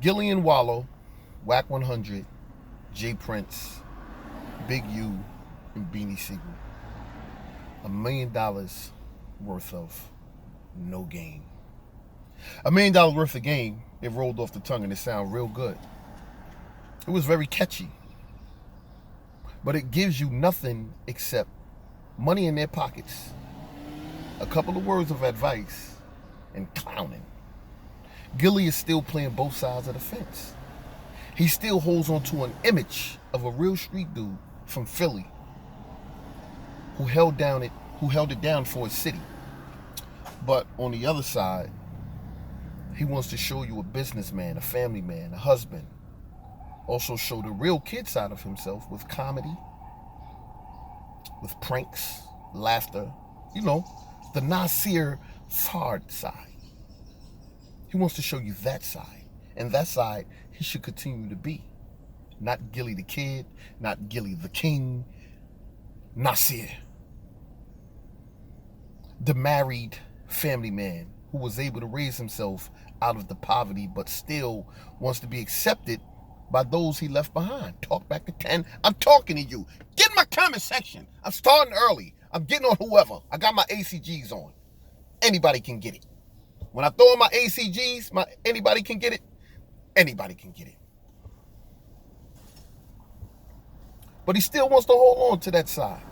Gillie and Wallo, Wack 100, J Prince, Big U, and Beanie Siegel. $1 million worth of no game. $1 million worth of game, it rolled off the tongue and it sounded real good. It was very catchy. But it gives you nothing except money in their pockets, a couple of words of advice, and clowning. Gilly is still playing both sides of the fence. He still holds on to an image of a real street dude from Philly who held it down for his city. But on the other side, he wants to show you a businessman, a family man, a husband. Also show the real kid side of himself with comedy, with pranks, laughter, the Nasir Fard side. He wants to show you that side. And that side he should continue to be. Not Gilly the kid, not Gilly the king, Nasir. The married family man who was able to raise himself out of the poverty but still wants to be accepted by those he left behind. Talk back to 10. I'm talking to you. Get in my comment section. I'm starting early. I'm getting on whoever. I got my ACGs on. Anybody can get it. When I throw in my ACGs, anybody can get it. Anybody can get it. But he still wants to hold on to that side.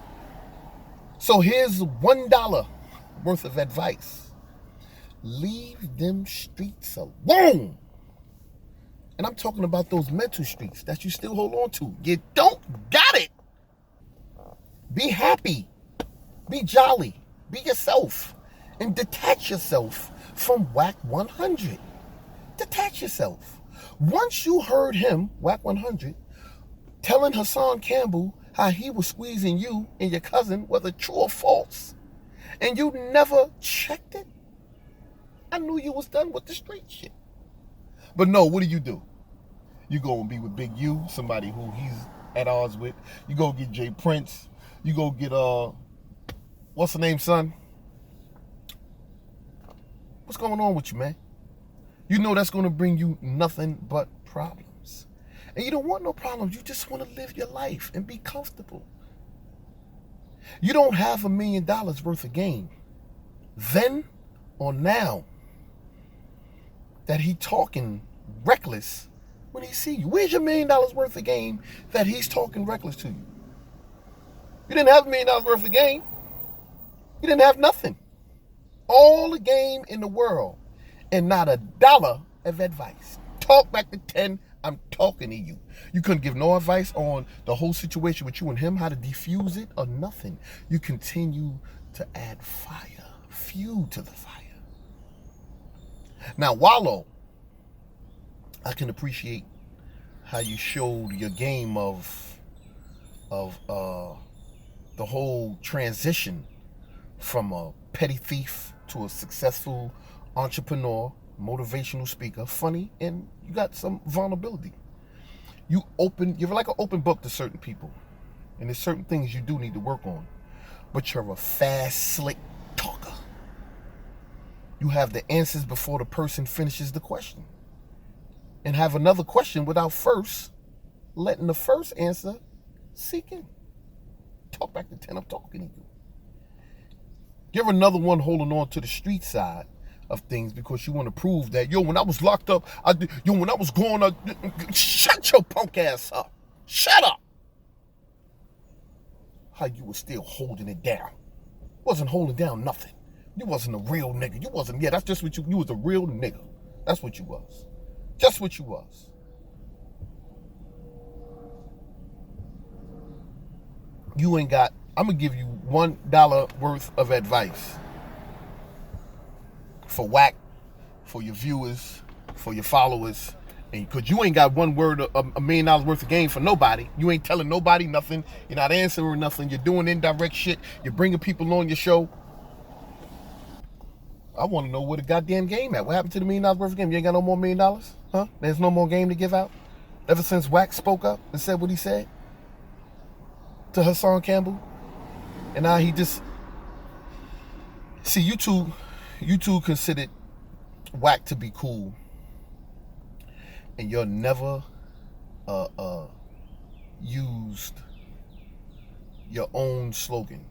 So here's $1 worth of advice. Leave them streets alone. And I'm talking about those mental streets that you still hold on to. You don't got it. Be happy. Be jolly. Be yourself. And detach yourself from Wack 100. Detach yourself. Once you heard him, Wack 100, telling Hassan Campbell how he was squeezing you and your cousin, whether true or false, and you never checked it, I knew you was done with the street shit. But no, what do? You go and be with Big U, somebody who he's at odds with. You go get J Prince. You go get, what's the name, son? What's going on with you, man? You know that's going to bring you nothing but problems. And you don't want no problems. You just want to live your life and be comfortable. You don't have $1 million worth of game. Then or now that he talking reckless when he see you. Where's your $1 million worth of game that he's talking reckless to you? You didn't have $1 million worth of game. You didn't have nothing. All the game in the world and not $1 of advice. Talk back to 10. I'm talking to you. You couldn't give no advice on the whole situation with you and him, how to defuse it or nothing. You continue to add fire, fuel to the fire. Now, Wallo, I can appreciate how you showed your game of the whole transition from a petty thief to a successful entrepreneur, motivational speaker, funny, and you got some vulnerability. You're like an open book to certain people. And there's certain things you do need to work on. But you're a fast, slick talker. You have the answers before the person finishes the question. And have another question without first letting the first answer sink in. Talk back to 10, I'm talking to you. You're another one holding on to the street side of things because you want to prove that, when I was locked up, when I was going up, shut your punk ass up. Shut up. How you was still holding it down. Wasn't holding down nothing. You wasn't a real nigga. You wasn't, that's just what you was a real nigga. That's what you was. Just what you was. You ain't got, I'm going to give you $1 worth of advice for Wack, for your viewers, for your followers, and because you ain't got one word of $1 million worth of game for nobody. You ain't telling nobody nothing. You're not answering nothing. You're doing indirect shit. You're bringing people on your show. I want to know where the goddamn game at. What happened to the $1 million worth of game? You ain't got no more $1 million? Huh? There's no more game to give out? Ever since Wack spoke up and said what he said to Hassan Campbell? And now he just... See, you two considered Wack to be cool. and you're never used your own slogan.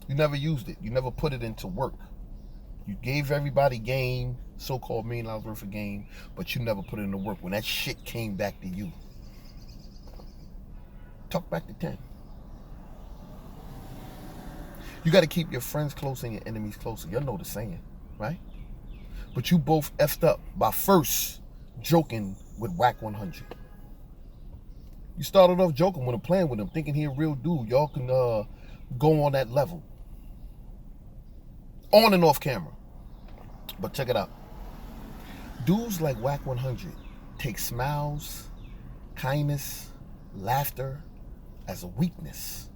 You never used it. You never put it into work. You gave everybody game, so-called $1 million worth of game, but you never put it into work. When that shit came back to you, talk back to 10. You got to keep your friends close and your enemies closer. You know the saying, right? But you both effed up by first joking with Wack 100. You started off joking with him, playing with him, thinking he a real dude. Y'all can go on that level. On and off camera. But check it out. Dudes like Wack 100 take smiles, kindness, laughter as a weakness.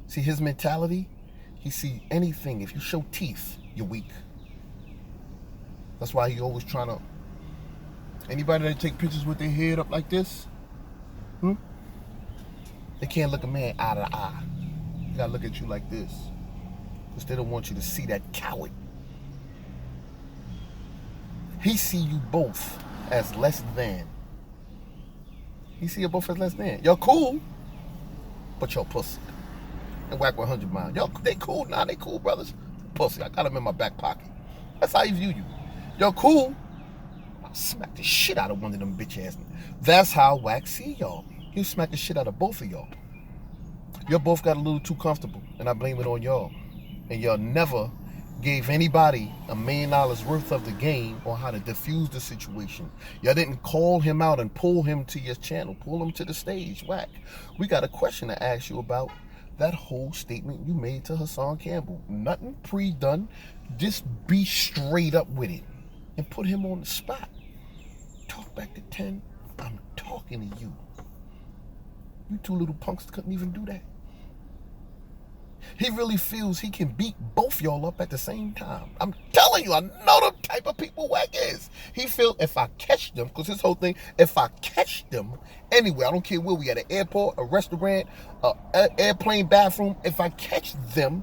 See his mentality? He see anything. If you show teeth, you're weak. That's why he always trying to... Anybody that take pictures with their head up like this, they can't look a man eye to eye. They gotta look at you like this. Because they don't want you to see that coward. He see you both as less than. He see you both as less than. Y'all cool, but y'all pussy. And Wack 100 mind. Y'all, they cool now. They cool, brothers. Pussy. I got them in my back pocket. That's how he view you. Y'all cool. I'll smack the shit out of one of them bitch ass. That's how Wack see y'all. He'll smack the shit out of both of y'all. Y'all both got a little too comfortable, and I blame it on y'all. And y'all never gave anybody $1 million worth of the game on how to diffuse the situation. Y'all didn't call him out and pull him to your channel, pull him to the stage. Wack, we got a question to ask you about that whole statement you made to Hassan Campbell. Nothing pre-done. Just be straight up with it and put him on the spot. Talk back to 10. I'm talking to you. You two little punks couldn't even do that. He really feels he can beat both y'all up at the same time. I'm telling you, I know the type of people Wack is. He feel if I catch them, because his whole thing, if I catch them anywhere, I don't care where we at, an airport, a restaurant, an airplane bathroom, if I catch them,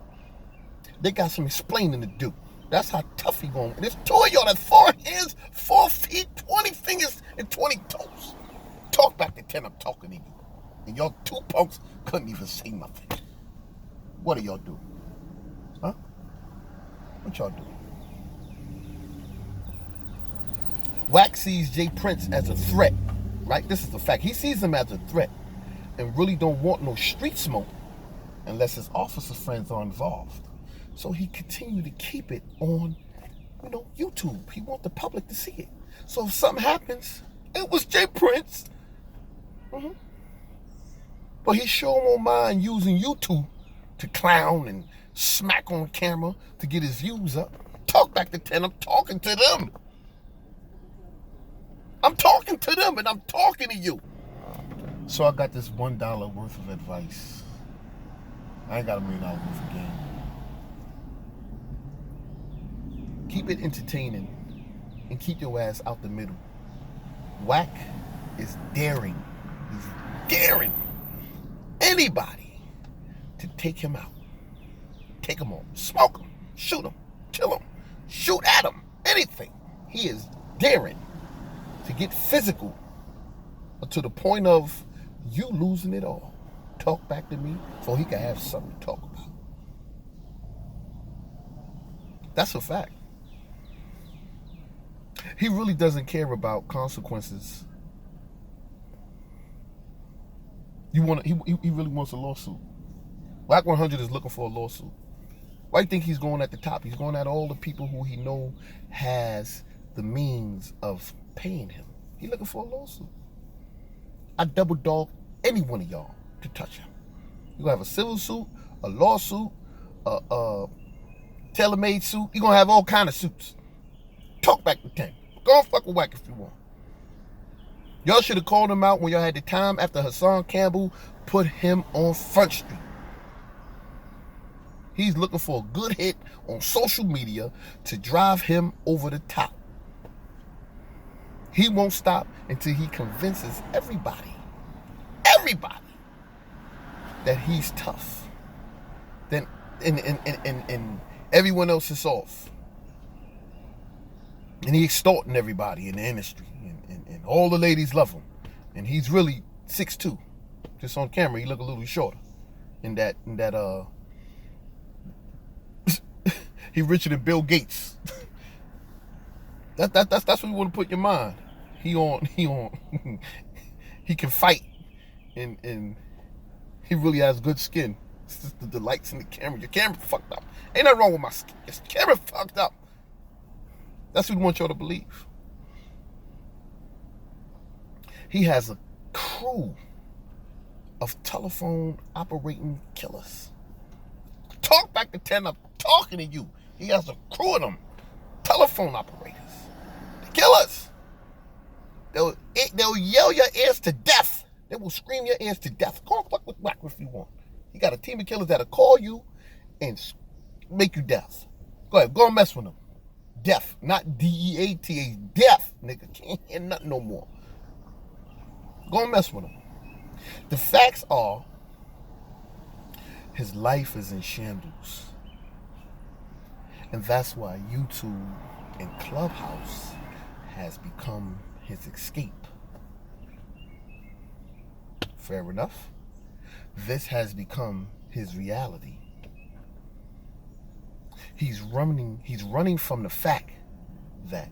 they got some explaining to do. That's how tough he going. There's two of y'all that's 4 hands, 4 feet, 20 fingers, and 20 toes. Talk back to 10, I'm talking to you. And y'all two punks couldn't even say nothing. What do y'all do? Huh? What y'all do? Wack sees Jay Prince as a threat, right? This is the fact. He sees him as a threat and really don't want no street smoke unless his officer friends are involved. So he continued to keep it on, YouTube. He want the public to see it. So if something happens, it was Jay Prince. But he sure won't mind using YouTube to clown and smack on camera to get his views up. Talk back to 10, I'm talking to them. I'm talking to them and I'm talking to you. So I got this $1 worth of advice. I ain't got $1 million worth of game. Keep it entertaining and keep your ass out the middle. Wack is daring. He's daring anybody to take him out. Take him on. Smoke him. Shoot him. Kill him. Shoot at him. Anything. He is daring to get physical to the point of you losing it all. Talk back to me so he can have something to talk about. That's a fact. He really doesn't care about consequences. He really wants a lawsuit. Wack 100 is looking for a lawsuit. Why do you think he's going at the top? He's going at all the people who he know has the means of paying him. He's looking for a lawsuit. I double dog any one of y'all to touch him. You're going to have a civil suit, a lawsuit, a tailor-made suit. You're going to have all kind of suits. Talk back to 10. Go and fuck with Wack if you want. Y'all should have called him out when y'all had the time after Hassan Campbell put him on Front Street. He's looking for a good hit on social media to drive him over the top. He won't stop until he convinces everybody, that he's tough. Then and everyone else is off. And he extorting everybody in the industry and All the ladies love him. And he's really 6'2". Just on camera, he look a little shorter. He richer than Bill Gates. That's what you want to put in your mind. He can fight, and he really has good skin. It's just the lights in the camera. Your camera fucked up. Ain't nothing wrong with my skin. Your camera fucked up. That's what we want y'all to believe. He has a crew of telephone operating killers. Talk back to 10, I'm talking to you. He has a crew of them telephone operators. The killers. They'll yell your ears to death. They will scream your ears to death. Go and fuck with Wack if you want. He got a team of killers that'll call you and make you deaf. Go ahead, go and mess with them. Deaf, not D-E-A-T-H, deaf, nigga. Can't hear nothing no more. Go and mess with him. The facts are, his life is in shambles. And that's why YouTube and Clubhouse has become his escape. Fair enough. This has become his reality. He's running from the fact that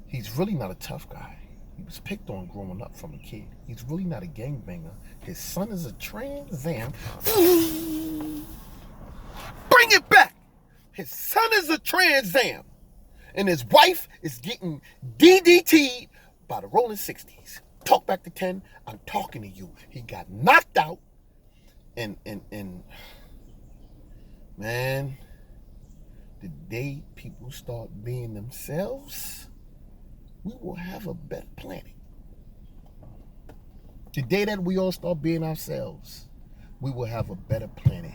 he's really not a tough guy. He was picked on growing up from a kid. He's really not a gangbanger. His son is a Trans Am. Bring it back! His son is a Trans Am. And his wife is getting DDT'd by the rolling 60s. Talk back to 10, I'm talking to you. He got knocked out. And man, the day people start being themselves, we will have a better planet. The day that we all start being ourselves, we will have a better planet.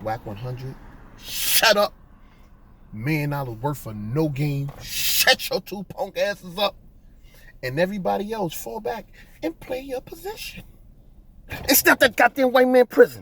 Wack 100, shut up. $1 million worth for no game. Shut your two punk asses up. And everybody else fall back and play your position. It's not that goddamn white man prison.